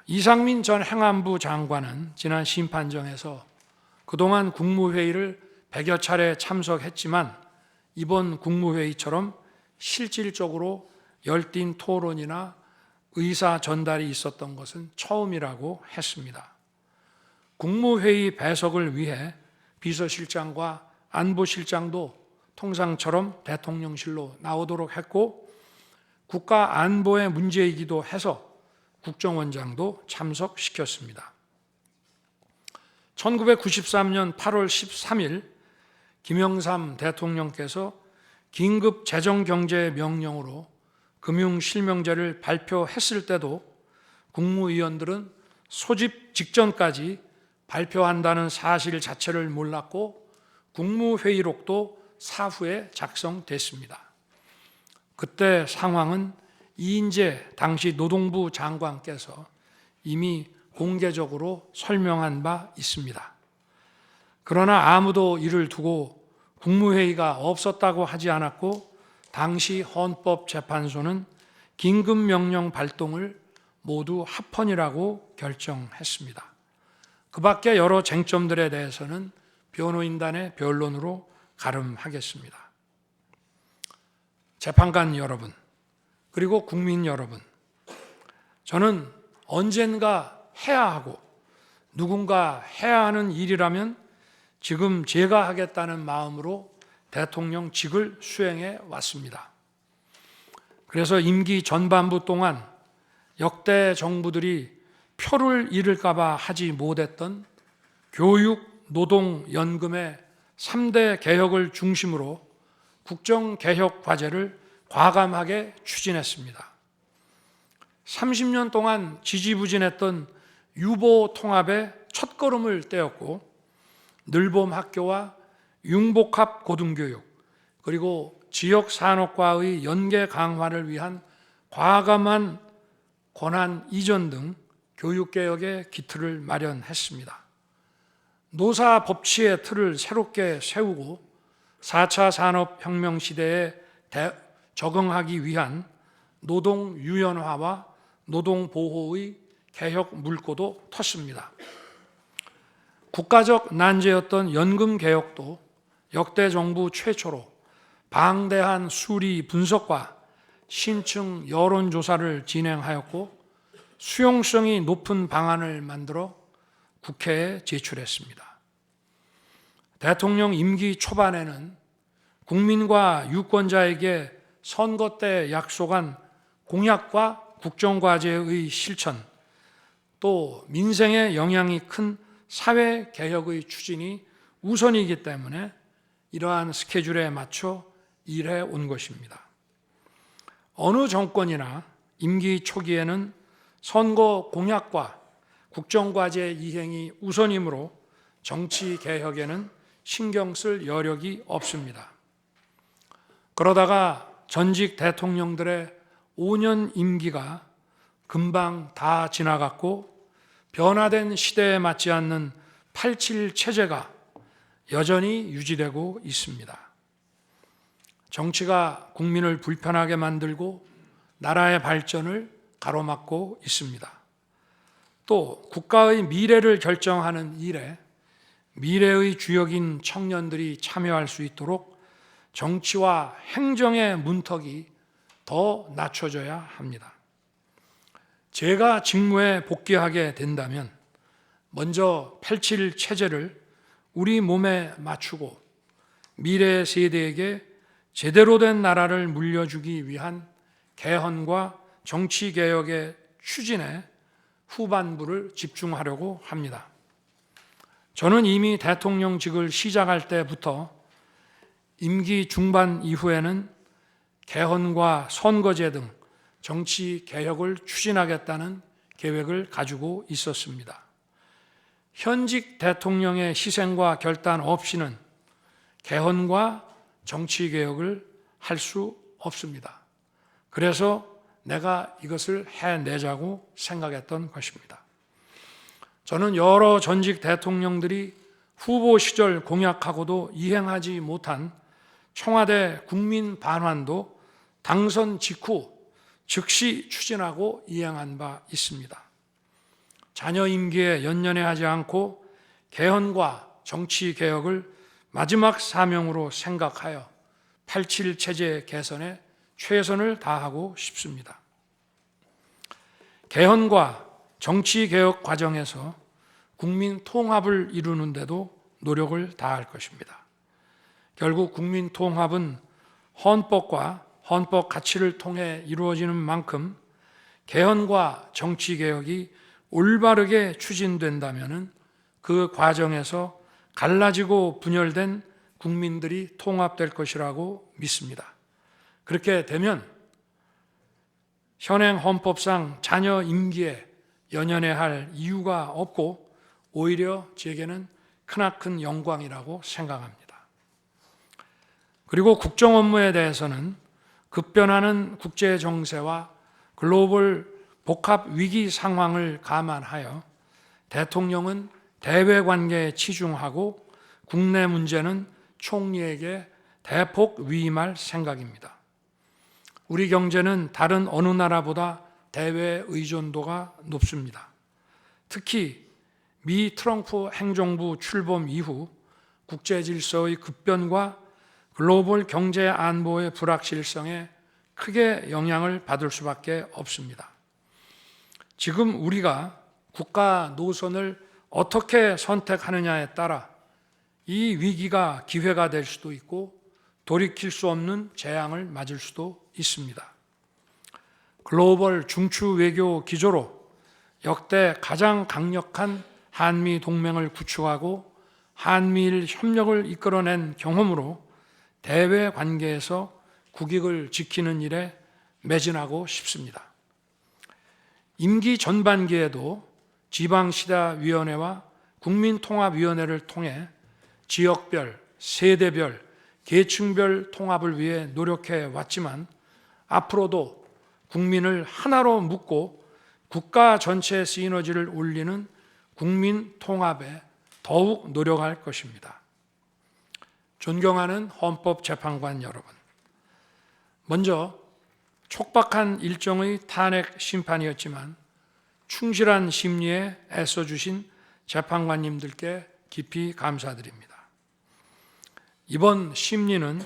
이상민 전 행안부 장관은 지난 심판정에서 그동안 국무회의를 100여 차례 참석했지만 이번 국무회의처럼 실질적으로 열띤 토론이나 의사 전달이 있었던 것은 처음이라고 했습니다. 국무회의 배석을 위해 비서실장과 안보실장도 통상처럼 대통령실로 나오도록 했고, 국가 안보의 문제이기도 해서 국정원장도 참석시켰습니다. 1993년 8월 13일 김영삼 대통령께서 긴급 재정경제 명령으로 금융실명제를 발표했을 때도 국무위원들은 소집 직전까지 발표한다는 사실 자체를 몰랐고 국무회의록도 사후에 작성됐습니다. 그때 상황은 이인재 당시 노동부 장관께서 이미 공개적으로 설명한 바 있습니다. 그러나 아무도 이를 두고 국무회의가 없었다고 하지 않았고, 당시 헌법재판소는 긴급명령 발동을 모두 합헌이라고 결정했습니다. 그 밖에 여러 쟁점들에 대해서는 변호인단의 변론으로 가름하겠습니다. 재판관 여러분, 그리고 국민 여러분, 저는 언젠가 해야 하고 누군가 해야 하는 일이라면 지금 제가 하겠다는 마음으로 대통령직을 수행해 왔습니다. 그래서 임기 전반부 동안 역대 정부들이 표를 잃을까 봐 하지 못했던 교육, 노동, 연금의 3대 개혁을 중심으로 국정개혁 과제를 과감하게 추진했습니다. 30년 동안 지지부진했던 유보 통합의 첫걸음을 떼었고, 늘봄 학교와 융복합 고등교육, 그리고 지역산업과의 연계 강화를 위한 과감한 권한 이전 등 교육개혁의 기틀을 마련했습니다. 노사 법치의 틀을 새롭게 세우고 4차 산업혁명 시대에 적응하기 위한 노동 유연화와 노동 보호의 개혁 물꼬도 텄습니다. 국가적 난제였던 연금 개혁도 역대 정부 최초로 방대한 수리 분석과 신층 여론조사를 진행하였고, 수용성이 높은 방안을 만들어 국회에 제출했습니다. 대통령 임기 초반에는 국민과 유권자에게 선거 때 약속한 공약과 국정과제의 실천, 또 민생에 영향이 큰 사회개혁의 추진이 우선이기 때문에 이러한 스케줄에 맞춰 일해 온 것입니다. 어느 정권이나 임기 초기에는 선거 공약과 국정과제 이행이 우선이므로 정치개혁에는 신경 쓸 여력이 없습니다. 그러다가 전직 대통령들의 5년 임기가 금방 다 지나갔고, 변화된 시대에 맞지 않는 87 체제가 여전히 유지되고 있습니다. 정치가 국민을 불편하게 만들고 나라의 발전을 가로막고 있습니다. 또 국가의 미래를 결정하는 일에 미래의 주역인 청년들이 참여할 수 있도록 정치와 행정의 문턱이 더 낮춰져야 합니다. 제가 직무에 복귀하게 된다면 먼저 87 체제를 우리 몸에 맞추고 미래 세대에게 제대로 된 나라를 물려주기 위한 개헌과 정치개혁의 추진에 후반부를 집중하려고 합니다. 저는 이미 대통령직을 시작할 때부터 임기 중반 이후에는 개헌과 선거제 등 정치개혁을 추진하겠다는 계획을 가지고 있었습니다. 현직 대통령의 희생과 결단 없이는 개헌과 정치개혁을 할 수 없습니다. 그래서 내가 이것을 해내자고 생각했던 것입니다. 저는 여러 전직 대통령들이 후보 시절 공약하고도 이행하지 못한 청와대 국민 반환도 당선 직후 즉시 추진하고 이행한 바 있습니다. 자녀 임기에 연연해하지 않고 개헌과 정치 개혁을 마지막 사명으로 생각하여 87 체제 개선에 최선을 다하고 싶습니다. 개헌과 정치 개혁 과정에서 국민 통합을 이루는 데도 노력을 다할 것입니다. 결국 국민 통합은 헌법과 헌법 가치를 통해 이루어지는 만큼 개헌과 정치 개혁이 올바르게 추진된다면 그 과정에서 갈라지고 분열된 국민들이 통합될 것이라고 믿습니다. 그렇게 되면 현행 헌법상 자녀 임기에 연연해할 이유가 없고 오히려 제게는 크나큰 영광이라고 생각합니다. 그리고 국정 업무에 대해서는 급변하는 국제 정세와 글로벌 복합 위기 상황을 감안하여 대통령은 대외 관계에 치중하고 국내 문제는 총리에게 대폭 위임할 생각입니다. 우리 경제는 다른 어느 나라보다 대외 의존도가 높습니다. 특히 미 트럼프 행정부 출범 이후 국제 질서의 급변과 글로벌 경제 안보의 불확실성에 크게 영향을 받을 수밖에 없습니다. 지금 우리가 국가 노선을 어떻게 선택하느냐에 따라 이 위기가 기회가 될 수도 있고 돌이킬 수 없는 재앙을 맞을 수도 있습니다. 글로벌 중추 외교 기조로 역대 가장 강력한 한미 동맹을 구축하고 한미일 협력을 이끌어낸 경험으로 대외 관계에서 국익을 지키는 일에 매진하고 싶습니다. 임기 전반기에도 지방시다위원회와 국민통합위원회를 통해 지역별, 세대별, 계층별 통합을 위해 노력해 왔지만 앞으로도 국민을 하나로 묶고 국가 전체의 시너지를 올리는 국민 통합에 더욱 노력할 것입니다. 존경하는 헌법재판관 여러분, 먼저 촉박한 일정의 탄핵 심판이었지만 충실한 심리에 애써주신 재판관님들께 깊이 감사드립니다. 이번 심리는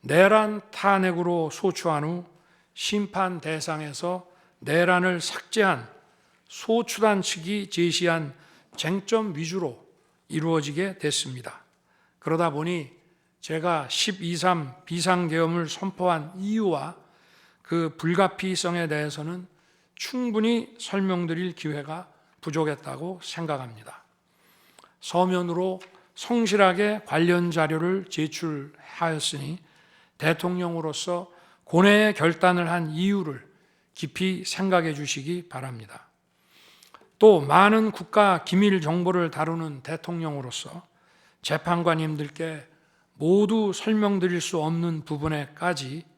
내란 탄핵으로 소추한 후 심판 대상에서 내란을 삭제한 소추단 측이 제시한 쟁점 위주로 이루어지게 됐습니다. 그러다 보니 제가 12.3 비상계엄을 선포한 이유와 그 불가피성에 대해서는 충분히 설명드릴 기회가 부족했다고 생각합니다. 서면으로 성실하게 관련 자료를 제출하였으니 대통령으로서 고뇌의 결단을 한 이유를 깊이 생각해 주시기 바랍니다. 또 많은 국가 기밀 정보를 다루는 대통령으로서 재판관님들께 모두 설명드릴 수 없는 부분에까지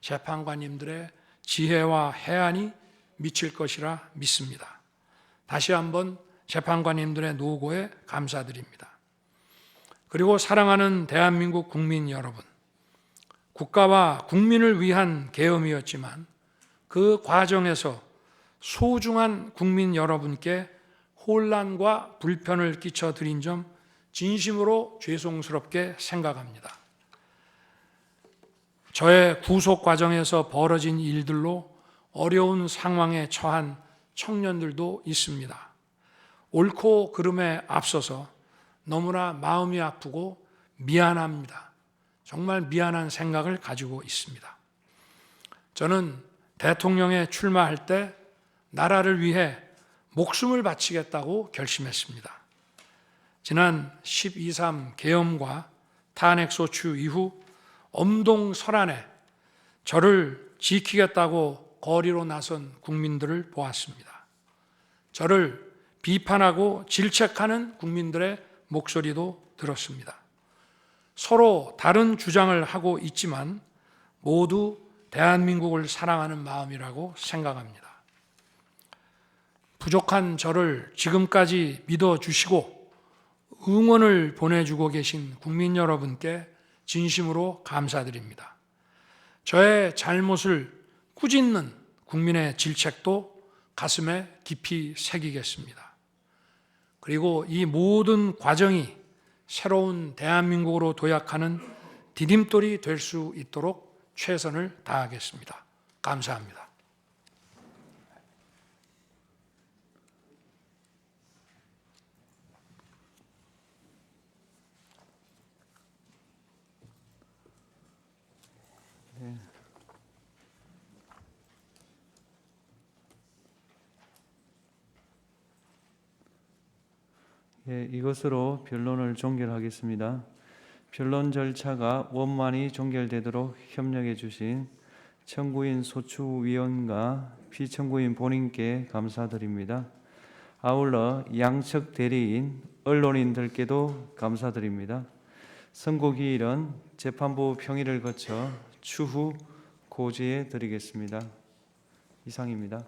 재판관님들의 지혜와 해안이 미칠 것이라 믿습니다. 다시 한번 재판관님들의 노고에 감사드립니다. 그리고 사랑하는 대한민국 국민 여러분, 국가와 국민을 위한 계엄이었지만 그 과정에서 소중한 국민 여러분께 혼란과 불편을 끼쳐드린 점 진심으로 죄송스럽게 생각합니다. 저의 구속 과정에서 벌어진 일들로 어려운 상황에 처한 청년들도 있습니다. 옳고 그름에 앞서서 너무나 마음이 아프고 미안합니다. 정말 미안한 생각을 가지고 있습니다. 저는 대통령에 출마할 때 나라를 위해 목숨을 바치겠다고 결심했습니다. 지난 12.3 계엄과 탄핵소추 이후 엄동설안에 저를 지키겠다고 거리로 나선 국민들을 보았습니다. 저를 비판하고 질책하는 국민들의 목소리도 들었습니다. 서로 다른 주장을 하고 있지만 모두 대한민국을 사랑하는 마음이라고 생각합니다. 부족한 저를 지금까지 믿어주시고 응원을 보내주고 계신 국민 여러분께 진심으로 감사드립니다. 저의 잘못을 꾸짖는 국민의 질책도 가슴에 깊이 새기겠습니다. 그리고 이 모든 과정이 새로운 대한민국으로 도약하는 디딤돌이 될 수 있도록 최선을 다하겠습니다. 감사합니다. 예, 이것으로 변론을 종결하겠습니다. 변론 절차가 원만히 종결되도록 협력해 주신 청구인 소추위원과 피청구인 본인께 감사드립니다. 아울러 양측 대리인, 언론인들께도 감사드립니다. 선고기일은 재판부 평의를 거쳐 추후 고지해 드리겠습니다. 이상입니다.